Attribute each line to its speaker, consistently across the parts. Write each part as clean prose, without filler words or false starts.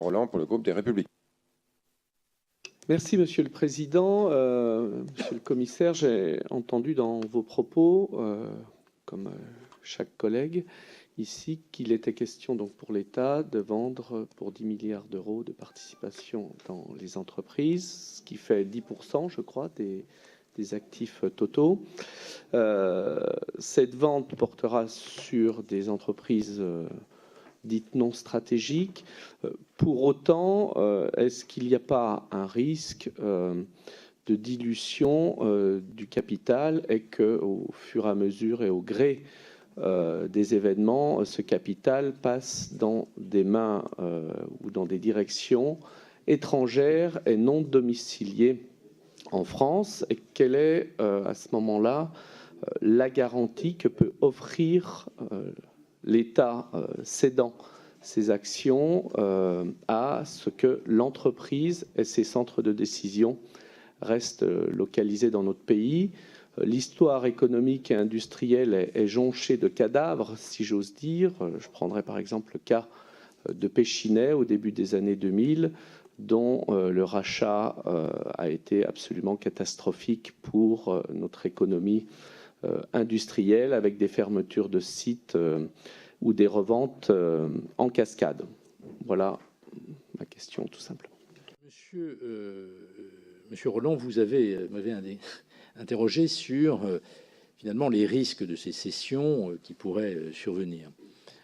Speaker 1: Roland pour le groupe des Républicains.
Speaker 2: Merci, Monsieur le Président. Monsieur le Commissaire, j'ai entendu dans vos propos, comme chaque collègue ici, qu'il était question donc pour l'État de vendre pour 10 milliards d'euros de participation dans les entreprises, ce qui fait 10%, je crois, des actifs totaux. Cette vente portera sur des entreprises dites non stratégiques. Pour autant, est-ce qu'il n'y a pas un risque de dilution du capital et qu'au fur et à mesure et au gré des événements, ce capital passe dans des mains ou dans des directions étrangères et non domiciliées en France? Et quelle est à ce moment-là la garantie que peut offrir l'État cédant ses actions à ce que l'entreprise et ses centres de décision restent localisés dans notre pays? L'histoire économique et industrielle est jonchée de cadavres, si j'ose dire. Je prendrai par exemple le cas de Péchinet au début des années 2000, dont le rachat a été absolument catastrophique pour notre économie industrielle, avec des fermetures de sites ou des reventes en cascade. Voilà ma question, tout simplement.
Speaker 3: Monsieur Roland, vous m'avez interrogé sur finalement les risques de ces cessions qui pourraient survenir.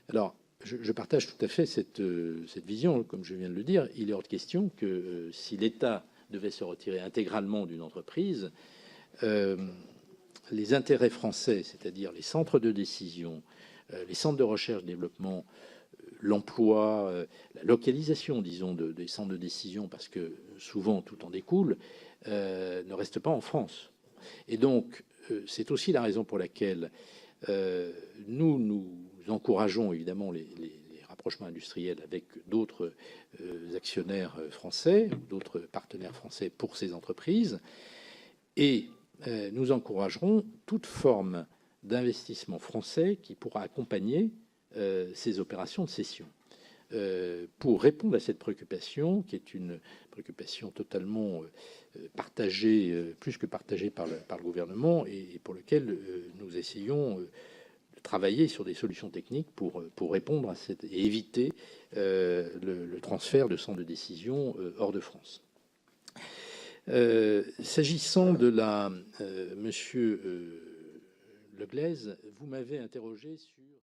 Speaker 3: Alors, je partage tout à fait cette vision. Comme je viens de le dire, il est hors de question que si l'État devait se retirer intégralement d'une entreprise, les intérêts français, c'est-à-dire les centres de décision, les centres de recherche et développement, l'emploi, la localisation, disons, des centres de décision, parce que souvent tout en découle, ne restent pas en France. Et donc, c'est aussi la raison pour laquelle nous encourageons évidemment les rapprochements industriels avec d'autres actionnaires français, d'autres partenaires français pour ces entreprises. Et nous encouragerons toute forme d'investissement français qui pourra accompagner ces opérations de cession. Pour répondre à cette préoccupation, qui est une préoccupation totalement partagée, plus que partagée par le gouvernement, et pour lequel nous essayons de travailler sur des solutions techniques pour répondre à cette et éviter le transfert de centres de décision hors de France. S'agissant de Monsieur Leglaise, vous m'avez interrogé sur